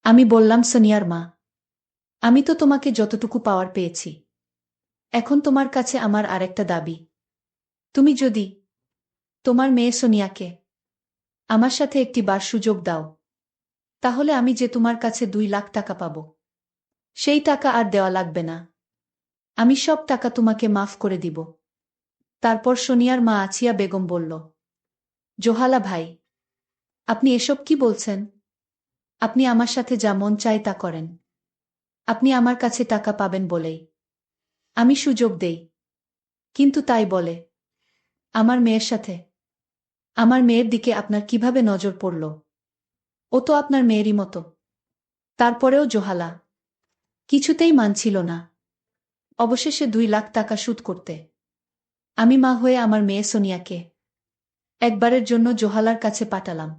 আমি বললাম, সোনিয়ার মা, আমি তো তোমাকে যতটুকু পাওয়ার পেয়েছি। এখন তোমার কাছে আমার আরেকটা দাবি। তুমি যদি তোমার মেয়ে সোনিয়াকে আমার সাথে একটি বার সুযোগ দাও, তাহলে আমি যে তোমার কাছে 2 লাখ টাকা পাব, সেই টাকা আর দেওয়া লাগবে না। আমি সব টাকা তোমাকে মাফ করে দিব। তারপর সোনিয়ার মা আছিয়া বেগম বলল, জোহালা ভাই, আপনি এসব কি বলছেন? আপনি আমার সাথে যা মন চায় তা করেন। আপনি আমার কাছে টাকা পাবেন বলেই আমি সুযোগ দেই। কিন্তু তাই বলে আমার মেয়ের সাথে, আমার মেয়ের দিকে আপনার কিভাবে নজর পড়ল? ও তো আপনার মেয়েরই মতো। তারপরেও জোহালা কিছুতেই মানছিল না। অবশেষে 2 লাখ টাকা শোধ করতে আমি মা হয়ে আমার মেয়ে সোনিয়াকে একবারের জন্য জোহালার কাছে পাঠালাম।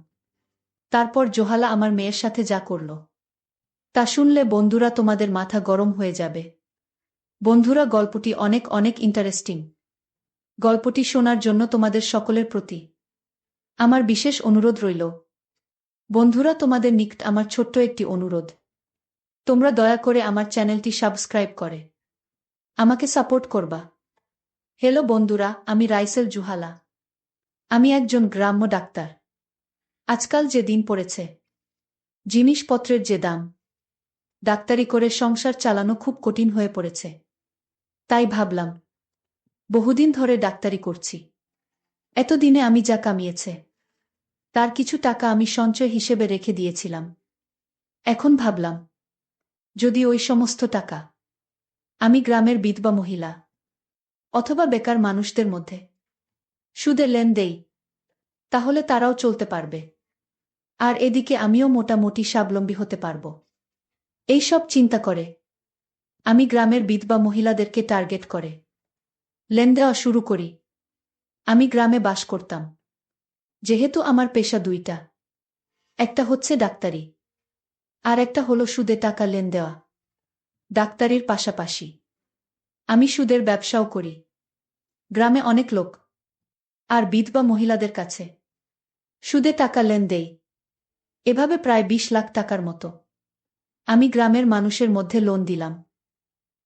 তারপর জোহালা আমার মেয়ের সাথে যা করল, তা শুনলে বন্ধুরা তোমাদের মাথা গরম হয়ে যাবে। বন্ধুরা, গল্পটি অনেক অনেক ইন্টারেস্টিং। গল্পটি শোনার জন্য তোমাদের সকলের প্রতি আমার বিশেষ অনুরোধ রইল। বন্ধুরা, তোমাদের নিকট আমার ছোট্ট একটি অনুরোধ, তোমরা দয়া করে আমার চ্যানেলটি সাবস্ক্রাইব করে আমাকে সাপোর্ট করবা। হ্যালো বন্ধুরা, আমি রাইসেল জুহালা। আমি একজন গ্রাম্য ডাক্তার। আজকাল যে দিন পড়েছে, জিনিসপত্রের যে দাম, ডাক্তারি করে সংসার চালানো খুব কঠিন হয়ে পড়েছে। তাই ভাবলাম, বহুদিন ধরে ডাক্তারি করছি, এতদিনে আমি যা কামিয়েছে তার কিছু টাকা আমি সঞ্চয় হিসেবে রেখে দিয়েছিলাম। এখন ভাবলাম, যদি ওই সমস্ত টাকা আমি গ্রামের বিধবা মহিলা অথবা বেকার মানুষদের মধ্যে সুদে লেন দেই, তাহলে তারাও চলতে পারবে, আর এদিকে আমিও মোটামুটি স্বাবলম্বী হতে পারব। এই সব চিন্তা করে আমি গ্রামের বিধবা মহিলাদেরকে টার্গেট করে লেন দেওয়া শুরু করি। আমি গ্রামে বাস করতাম। যেহেতু আমার পেশা দুইটা, একটা হচ্ছে ডাক্তারি, আর একটা হলো সুদে টাকা লেন দেওয়া। ডাক্তারির পাশাপাশি আমি সুদের ব্যবসাও করি। গ্রামে অনেক লোক আর বিধবা মহিলাদের কাছে সুদে টাকা লেন দেই। এভাবে প্রায় 20 লাখ টাকার মতো আমি গ্রামের মানুষের মধ্যে লোন দিলাম।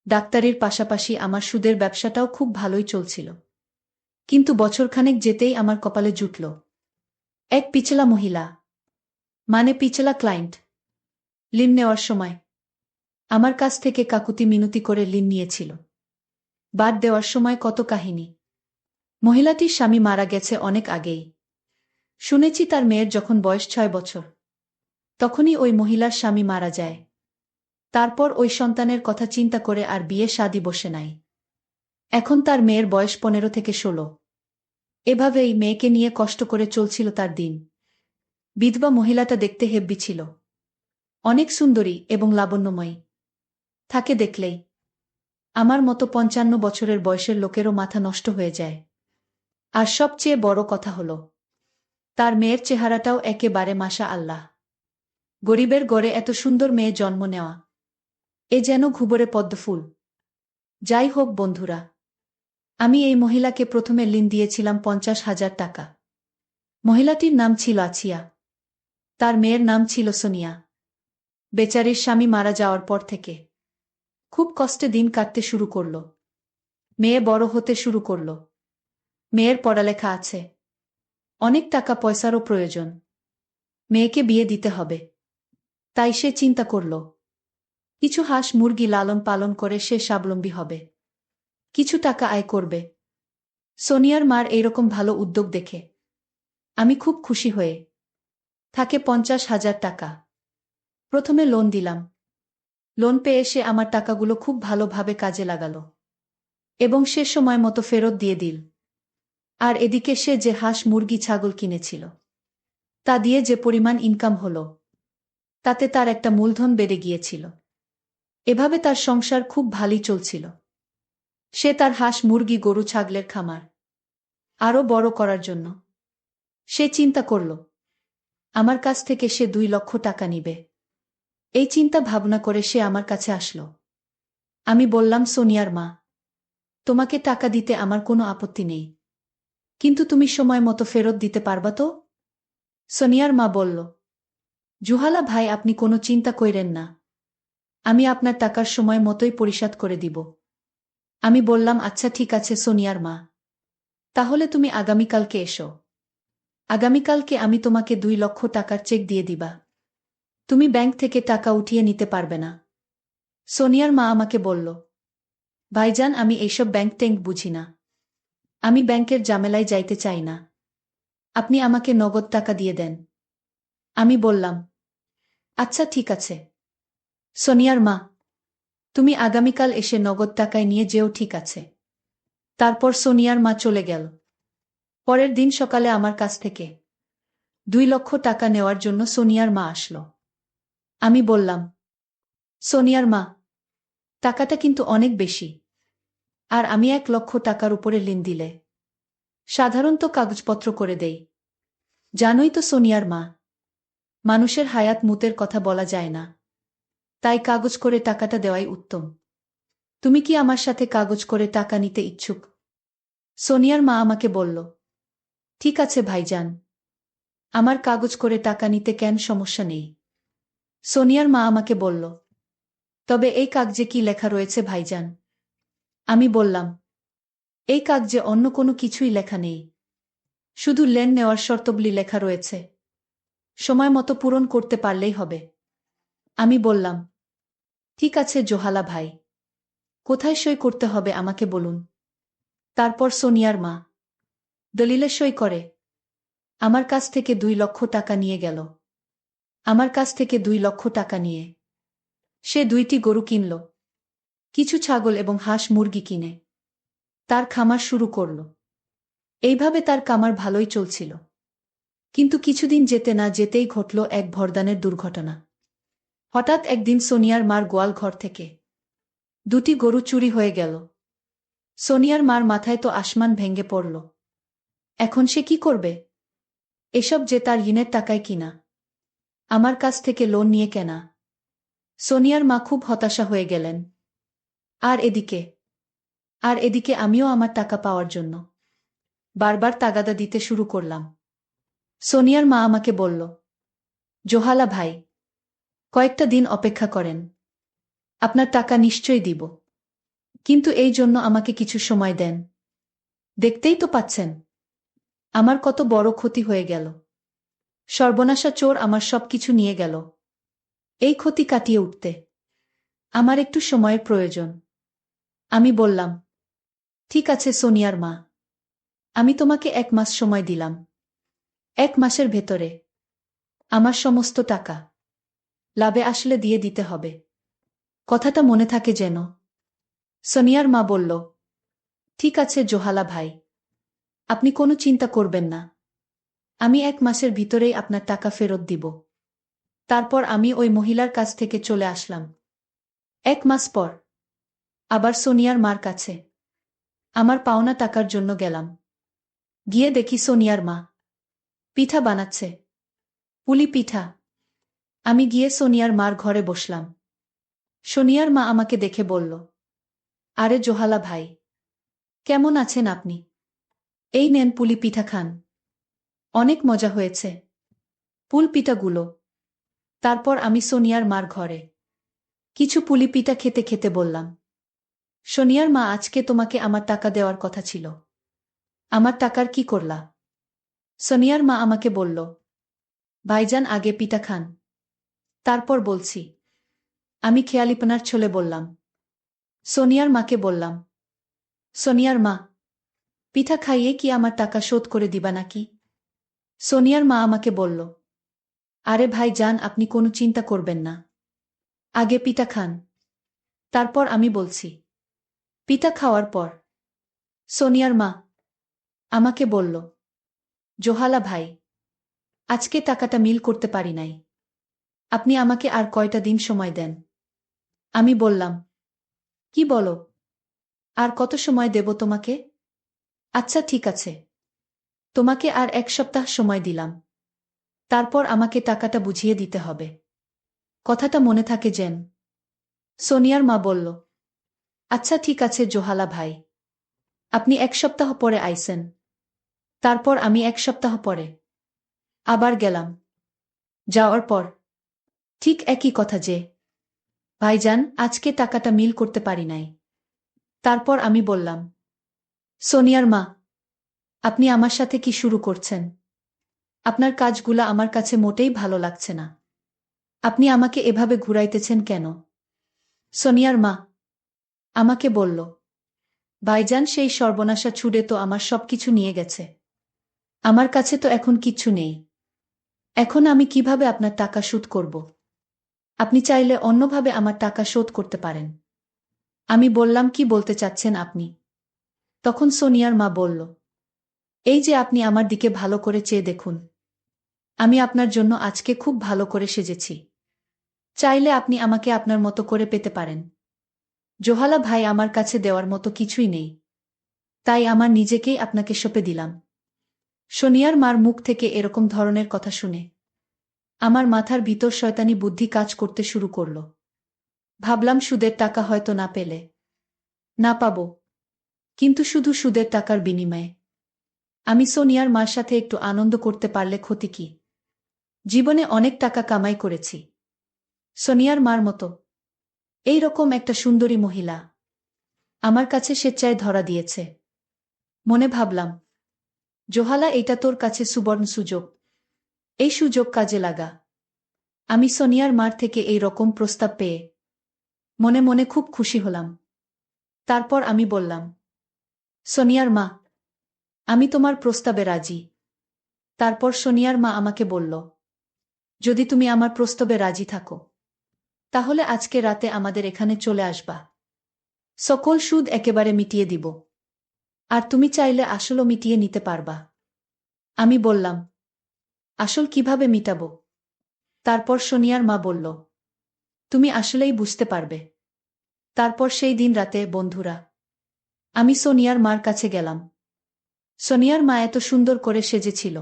ডাক্তারির পাশাপাশি আমার সুদের ব্যবসাটাও খুব ভালোই চলছিল। কিন্তু বছরখানেক যেতেই আমার কপালে জুটল এক পিছলা মহিলা, মানে পিছলা ক্লায়েন্ট। ঋণ নেওয়ার সময় আমার কাছ থেকে কাকুতি মিনতি করে ঋণ নিয়েছিল। বাদ দেওয়ার সময় কত কাহিনী। মহিলাটির স্বামী মারা গেছে অনেক আগেই। শুনেছি তার মেয়ের যখন বয়স 6 বছর, তখনই ওই মহিলার স্বামী মারা যায়। তারপর ওই সন্তানের কথা চিন্তা করে আর বিয়ে শাদী বসে নাই। এখন তার মেয়ের বয়স 15 থেকে 16। এভাবেই মেয়েকে নিয়ে কষ্ট করে চলছিল তার দিন। বিধবা মহিলাটা দেখতে হেব্বি ছিল, অনেক সুন্দরী এবং লাবণ্যময়ী। তাকে দেখলেই আমার মতো 55 বছরের বয়সের লোকেরও মাথা নষ্ট হয়ে যায়। আর সবচেয়ে বড় কথা হলো, তার মেয়ের চেহারাটাও একেবারে মাশা আল্লাহ। গরিবের ঘরে এত সুন্দর মেয়ে জন্ম নেওয়া, এ যেন ঘুবরে পদ্মফুল। যাই হোক বন্ধুরা, আমি এই মহিলাকে প্রথমে ঋণ দিয়েছিলাম 50,000 টাকা। মহিলাটির নাম ছিল আছিয়া, তার মেয়ের নাম ছিল সোনিয়া। বেচারির স্বামী মারা যাওয়ার পর থেকে খুব কষ্টে দিন কাটতে শুরু করল। মেয়ে বড় হতে শুরু করল। মেয়ের পড়ালেখা আছে, অনেক টাকা পয়সারও প্রয়োজন। মেয়েকে বিয়ে দিতে হবে। তাই সে চিন্তা করল, কিছু হাঁস মুরগি লালন পালন করে সে স্বাবলম্বী হবে, কিছু টাকা আয় করবে। সোনিয়ার মার এইরকম ভালো উদ্যোগ দেখে আমি খুব খুশি হয়ে তাকে 50,000 টাকা প্রথমে লোন দিলাম। লোন পেয়ে সে আমার টাকাগুলো খুব ভালোভাবে কাজে লাগালো এবং সে সময় মতো ফেরত দিয়ে দিল। আর এদিকে সে যে হাঁস মুরগি ছাগল কিনেছিল, তা দিয়ে যে পরিমাণ ইনকাম হলো, তাতে তার একটা মূলধন বেড়ে গিয়েছিল। এভাবে তার সংসার খুব ভালোই চলছিল। সে তার হাঁস মুরগি গরু ছাগলের খামার আরও বড় করার জন্য সে চিন্তা করল, আমার কাছ থেকে সে 2 লক্ষ টাকা নিবে। এই চিন্তা ভাবনা করে সে আমার কাছে আসলো। আমি বললাম, সোনিয়ার মা, তোমাকে টাকা দিতে আমার কোনো আপত্তি নেই, কিন্তু তুমি সময় মতো ফেরত দিতে পারবা তো? সোনিয়ার মা বলল, জুহালা ভাই, আপনি কোনো চিন্তা কইরেন না। আমি আপনার টাকার সময় মতোই পরিশোধ করে দিব। আমি বললাম, আচ্ছা ঠিক আছে সোনিয়ার মা। তাহলে তুমি আগামীকালকে এসো। আগামীকালকে আমি তোমাকে 2 লক্ষ টাকার চেক দিয়ে দিবা। তুমি ব্যাংক থেকে টাকা উঠিয়ে নিতে পারবে না। সোনিয়ার মা আমাকে বলল, ভাইজান, আমি এইসব ব্যাংক ট্যাঙ্ক বুঝি না। আমি ব্যাংকের ঝামেলায় যাইতে চাই না। আপনি আমাকে নগদ টাকা দিয়ে দেন। আমি বললাম, আচ্ছা ঠিক আছে সোনিয়ার মা, তুমি আগামীকাল এসে নগদ টাকায় নিয়ে যেও, ঠিক আছে। তারপর সোনিয়ার মা চলে গেল। পরের দিন সকালে আমার কাছ থেকে 2 লক্ষ টাকা নেওয়ার জন্য সোনিয়ার মা আসলো। আমি বললাম, সোনিয়ার মা, টাকাটা কিন্তু অনেক বেশি। আর আমি 1 লক্ষ টাকার উপরে ঋণ দিলে সাধারণত কাগজপত্র করে দেই। জানোই তো সোনিয়ার মা, মানুষের হায়াত মুতের কথা বলা যায় না, তাই কাগজ করে টাকাটা দেওয়াই উত্তম। তুমি কি আমার সাথে কাগজ করে টাকা নিতে ইচ্ছুক? সোনিয়ার মা আমাকে বলল, ঠিক আছে ভাইজান, আমার কাগজ করে টাকা নিতে কেন সমস্যা নেই। সোনিয়ার মা আমাকে বলল, তবে এই কাগজে কি লেখা রয়েছে ভাইজান? আমি বললাম, এই কাগজে অন্য কোনো কিছুই লেখা নেই, শুধু লেন নেওয়ার শর্তগুলি লেখা রয়েছে। সময় মতো পূরণ করতে পারলেই হবে। আমি বললাম, ঠিক আছে জোহালা ভাই, কোথায় সই করতে হবে আমাকে বলুন। তারপর সোনিয়ার মা দলিলে সই করে আমার কাছ থেকে 2 লক্ষ টাকা নিয়ে গেল। আমার কাছ থেকে 2 লক্ষ টাকা নিয়ে সে 2টি গরু কিনল, কিছু ছাগল এবং হাঁস মুরগি কিনে তার খামার শুরু করল। এইভাবে তার খামার ভালোই চলছিল। কিন্তু কিছুদিন যেতে না যেতেই ঘটল এক ভরদানের দুর্ঘটনা। হঠাৎ একদিন সোনিয়ার মার গোয়াল ঘর থেকে 2টি গরু চুরি হয়ে গেল। সোনিয়ার মার মাথায় তো আসমান ভেঙে পড়ল। এখন সে কি করবে? এসব যে তার ঋণের টাকায় কিনা, আমার কাছ থেকে লোন নিয়ে কেনা। সোনিয়ার মা খুব হতাশা হয়ে গেলেন। আর এদিকে আমিও আমার টাকা পাওয়ার জন্য বারবার তাগাদা দিতে শুরু করলাম। সোনিয়ার মা আমাকে বলল, জোহালা ভাই, কয়েকটা দিন অপেক্ষা করেন, আপনার টাকা নিশ্চয়ই দিব। কিন্তু এই জন্য আমাকে কিছু সময় দেন। দেখতেই তো পাচ্ছেন আমার কত বড় ক্ষতি হয়ে গেল। সর্বনাশা চোর আমার সবকিছু নিয়ে গেল। এই ক্ষতি কাটিয়ে উঠতে আমার একটু সময়ের প্রয়োজন। আমি বললাম, ঠিক আছে সোনিয়ার মা, আমি তোমাকে 1 মাস সময় দিলাম। 1 মাসের ভেতরে আমার সমস্ত টাকা লাভে আসলে দিয়ে দিতে হবে। কথাটা মনে থাকে যেন। সোনিয়ার মা বলল, ঠিক আছে জোহালা ভাই, আপনি কোনো চিন্তা করবেন না। আমি 1 মাসের ভিতরেই আপনার টাকা ফেরত দিব। তারপর আমি ওই মহিলার কাছ থেকে চলে আসলাম। 1 মাস পর আবার সোনিয়ার মার কাছে আমার পাওনা টাকার জন্য গেলাম। গিয়ে দেখি সোনিয়ার মা পিঠা বানাচ্ছে, পুলি পিঠা। আমি গিয়ে সোনিয়ার মার ঘরে বসলাম। সোনিয়ার মা আমাকে দেখে বলল, আরে জোহালা ভাই, কেমন আছেন আপনি? এই নেন পুলি পিঠা খান, অনেক মজা হয়েছে পুল পিঠাগুলো। তারপর আমি সোনিয়ার মার ঘরে কিছু পুলি পিঠা খেতে খেতে বললাম, সোনিয়ার মা, আজকে তোমাকে আমার টাকা দেওয়ার কথা ছিল, আমার টাকার কি করলা? সোনিয়ার মা আমাকে বলল, ভাইজান আগে পিঠা খান, তারপর বলছি। আমি খেয়ালিপনার ছলে বললাম। সোনিয়ার মাকে বললাম, সোনিয়ার মা, পিঠা খাইয়ে কি আমার টাকা শোধ করে দিবা নাকি? সোনিয়ার মা আমাকে বলল, আরে ভাই যান, আপনি কোনো চিন্তা করবেন না, আগে পিঠা খান, তারপর আমি বলছি। পিঠা খাওয়ার পর সোনিয়ার মা আমাকে বলল, জোহালা ভাই, আজকে টাকাটা মিল করতে পারি নাই, আপনি আমাকে আর কয়টা দিন সময় দেন। আমি বললাম, কি বলো? আর কত সময় দেব তোমাকে? আচ্ছা ঠিক আছে, তোমাকে আর 1 সপ্তাহ সময় দিলাম, তারপর আমাকে টাকাটা বুঝিয়ে দিতে হবে। কথাটা মনে থাকে যেন। সোনিয়ার মা বলল, আচ্ছা ঠিক আছে জোহালা ভাই, আপনি 1 সপ্তাহ পরে আইসেন। তারপর আমি 1 সপ্তাহ পরে আবার গেলাম। যাওয়ার পর ঠিক একই কথা যে, ভাইজান, আজকে টাকাটা মিল করতে পারি নাই। তারপর আমি বললাম, সোনিয়ার মা, আপনি আমার সাথে কি শুরু করছেন? আপনার কাজগুলা আমার কাছে মোটেই ভালো লাগছে না। আপনি আমাকে এভাবে ঘুরাইতেছেন কেন? সোনিয়ার মা আমাকে বলল, ভাইজান, সেই সর্বনাশা ছুড়ে তো আমার সবকিছু নিয়ে গেছে। আমার কাছে তো এখন কিচ্ছু নেই। এখন আমি কিভাবে আপনার টাকা শোধ করব? আপনি চাইলে অন্যভাবে আমার টাকা শোধ করতে পারেন। আমি বললাম, কি বলতে চাচ্ছেন আপনি? তখন সোনিয়ার মা বলল, এই যে আপনি আমার দিকে ভালো করে চেয়ে দেখুন। আমি আপনার জন্য আজকে খুব ভালো করে সেজেছি। চাইলে আপনি আমাকে আপনার মতো করে পেতে পারেন। জোহালা ভাই, আমার কাছে দেওয়ার মতো কিছুই নেই। তাই আমার নিজেকেই আপনাকে সঁপে দিলাম। সোনিয়ার মার মুখ থেকে এরকম ধরনের কথা শুনে আমার মাথার ভিতর শয়তানি বুদ্ধি কাজ করতে শুরু করল। ভাবলাম, সুদের টাকা হয়তো না পেলে না পাবো, কিন্তু শুধু সুদের টাকার বিনিময়ে আমি সোনিয়ার মার সাথে একটু আনন্দ করতে পারলে ক্ষতি কি? জীবনে অনেক টাকা কামাই করেছি। সোনিয়ার মার মতো এই রকম একটা সুন্দরী মহিলা আমার কাছে স্বেচ্ছায় ধরা দিয়েছে। মনে ভাবলাম, জোহালা, এটা তোর কাছে সুবর্ণ সুযোগ। এই সুযোগ কাজে লাগা। আমি সোনিয়ার মার থেকে এই রকম প্রস্তাব পেয়ে মনে মনে খুব খুশি হলাম। তারপর আমি বললাম, সোনিয়ার মা, আমি তোমার প্রস্তাবে রাজি। তারপর সোনিয়ার মা আমাকে বলল, যদি তুমি আমার প্রস্তাবে রাজি থাকো, তাহলে আজকে রাতে আমাদের এখানে চলে আসবা। সকল সুদ একেবারে মিটিয়ে দিব। আর তুমি চাইলে আসলও মিটিয়ে নিতে পারবা। আমি বললাম, আসল কিভাবে মিটাবো? তারপর সোনিয়ার মা বলল, তুমি আসলেই বুঝতে পারবে। তারপর সেই দিন রাতে, বন্ধুরা, আমি সোনিয়ার মার কাছে গেলাম। সোনিয়ার মা এত সুন্দর করে সেজেছিল,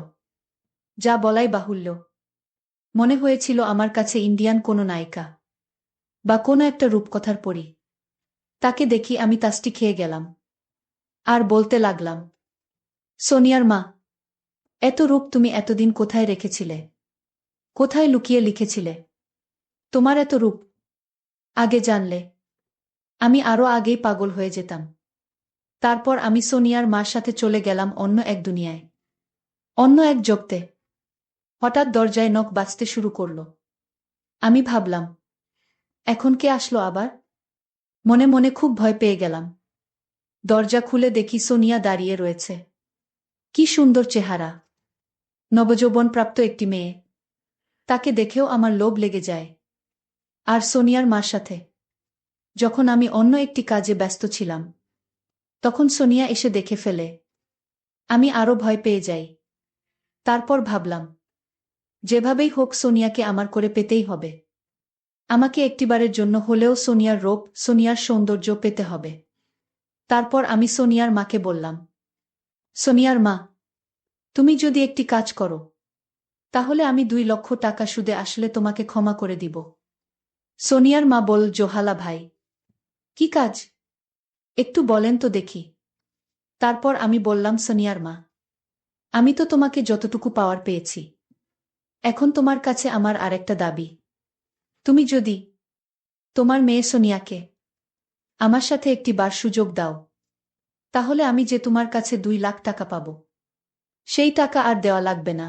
যা বলাই বাহুল্য। মনে হয়েছিল আমার কাছে ইন্ডিয়ান কোনো নায়িকা বা কোনো একটা রূপকথার পরী। তাকে দেখি আমি তাসটি খেয়ে গেলাম আর বলতে লাগলাম, সোনিয়ার মা, এত রূপ তুমি এতদিন কোথায় রেখেছিলে? কোথায় লুকিয়ে লিখেছিলে? তোমার এত রূপ আগে জানলে আমি আরো আগেই পাগল হয়ে যেতাম। তারপর আমি সোনিয়ার মার সাথে চলে গেলাম অন্য এক দুনিয়ায়, অন্য এক জগতে। হঠাৎ দরজায় নখ বাজতে শুরু করল। আমি ভাবলাম, এখন কে আসলো আবার? মনে মনে খুব ভয় পেয়ে গেলাম। দরজা খুলে দেখি সোনিয়া দাঁড়িয়ে রয়েছে। কি সুন্দর চেহারা! নবযৌবনপ্রাপ্ত একটি মেয়ে। তাকে দেখেও আমার লোভ লেগে যায়। আর সোনিয়ার মার সাথে যখন আমি অন্য একটি কাজে ব্যস্ত ছিলাম, তখন সোনিয়া এসে দেখে ফেলে। আমি আরো ভয় পেয়ে যাই। তারপর ভাবলাম, যেভাবেই হোক সোনিয়াকে আমার করে পেতেই হবে। আমাকে একটিবারের জন্য হলেও সোনিয়ার রূপ, সোনিয়ার সৌন্দর্য পেতে হবে। তারপর আমি সোনিয়ার মাকে বললাম, সোনিয়ার মা, তুমি যদি একটি কাজ করো, তাহলে আমি 2 লক্ষ টাকা সুদে আসলে তোমাকে ক্ষমা করে দিব। সোনিয়ার মা বল, জোহালা ভাই, কি কাজ? একটু বলেন তো দেখি। তারপর আমি বললাম, সোনিয়ার মা, আমি তো তোমাকে যতটুকু পাওয়ার পেয়েছি। এখন তোমার কাছে আমার আরেকটা দাবি। তুমি যদি তোমার মেয়ে সোনিয়াকে আমার সাথে একটি বার সুযোগ দাও, তাহলে আমি যে তোমার কাছে 2 লাখ টাকা পাব, সেই টাকা আর দেওয়া লাগবে না।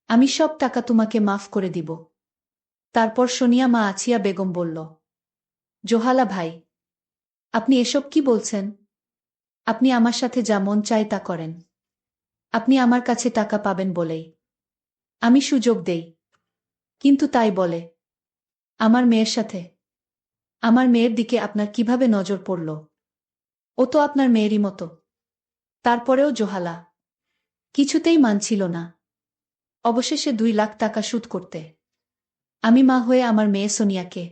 আমি সব টাকা তোমাকে মাফ করে দিব। তারপর সোনিয়া মা আছিয়া বেগম বলল, জোহালা ভাই, আপনি এসব কি বলছেন? আপনি আমার সাথে যা মন চায় তা করেন। আপনি আমার কাছে টাকা পাবেন বলেই আমি সুযোগ দেই। কিন্তু তাই বলে আমার মেয়ের সাথে, আমার মেয়ের দিকে আপনার কিভাবে নজর পড়ল? ও তো আপনার মেয়েরই মতো। তারপরেও জোহালা কিছুতেই মানছিল না। অবশেষে 2 লাখ টাকা শোধ করতে আমি মা হয়ে আমার মেয়ে সোনিয়াকে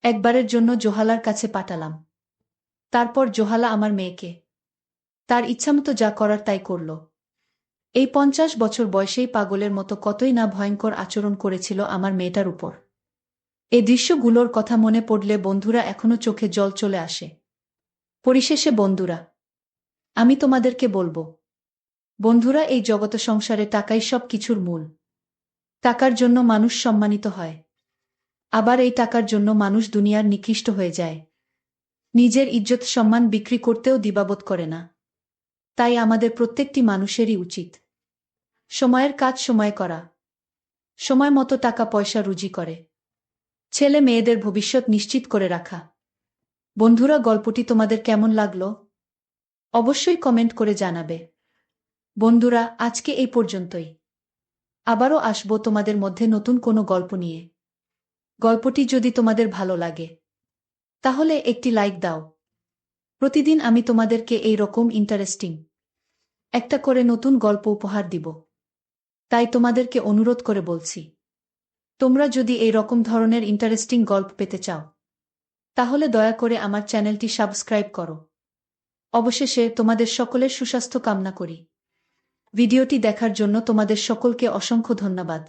একবারের জন্য জোহালার কাছে পাঠালাম। তারপর জোহালা আমার মেয়েকে তার ইচ্ছামতো যা করার তাই করল। এই 50 বছর বয়সেই পাগলের মতো কতই না ভয়ঙ্কর আচরণ করেছিল আমার মেয়েটার উপর। এই দৃশ্যগুলোর কথা মনে পড়লে, বন্ধুরা, এখনো চোখে জল চলে আসে। পরিশেষে বন্ধুরা, আমি তোমাদেরকে বলবো, বন্ধুরা, এই জগৎ সংসারে টাকাই সব কিছুর মূল। টাকার জন্য মানুষ সম্মানিত হয়। আবার এই টাকার জন্য মানুষ দুনিয়ার নিকৃষ্ট হয়ে যায়। নিজের ইজ্জত সম্মান বিক্রি করতেও দ্বিধাবোধ করে না। তাই আমাদের প্রত্যেকটি মানুষেরই উচিত সময়ের কাজ সময়ে করা, সময় মতো টাকা পয়সা রুজি করে ছেলে মেয়েদের ভবিষ্যৎ নিশ্চিত করে রাখা। বন্ধুরা, গল্পটি তোমাদের কেমন লাগলো অবশ্যই কমেন্ট করে জানাবে। বন্ধুরা, আজকে এই পর্যন্তই। আবারও আসবো তোমাদের মধ্যে নতুন কোনো গল্প নিয়ে। গল্পটি যদি তোমাদের ভালো লাগে তাহলে একটি লাইক দাও। প্রতিদিন আমি তোমাদেরকে এই রকম ইন্টারেস্টিং একটা করে নতুন গল্প উপহার দিব। তাই তোমাদেরকে অনুরোধ করে বলছি, তোমরা যদি এই রকম ধরনের ইন্টারেস্টিং গল্প পেতে চাও তাহলে দয়া করে আমার চ্যানেলটি সাবস্ক্রাইব করো। অবশেষে তোমাদের সকলের সুস্বাস্থ্য কামনা করি। ভিডিওটি দেখার জন্য তোমাদের সকলকে অসংখ্য ধন্যবাদ।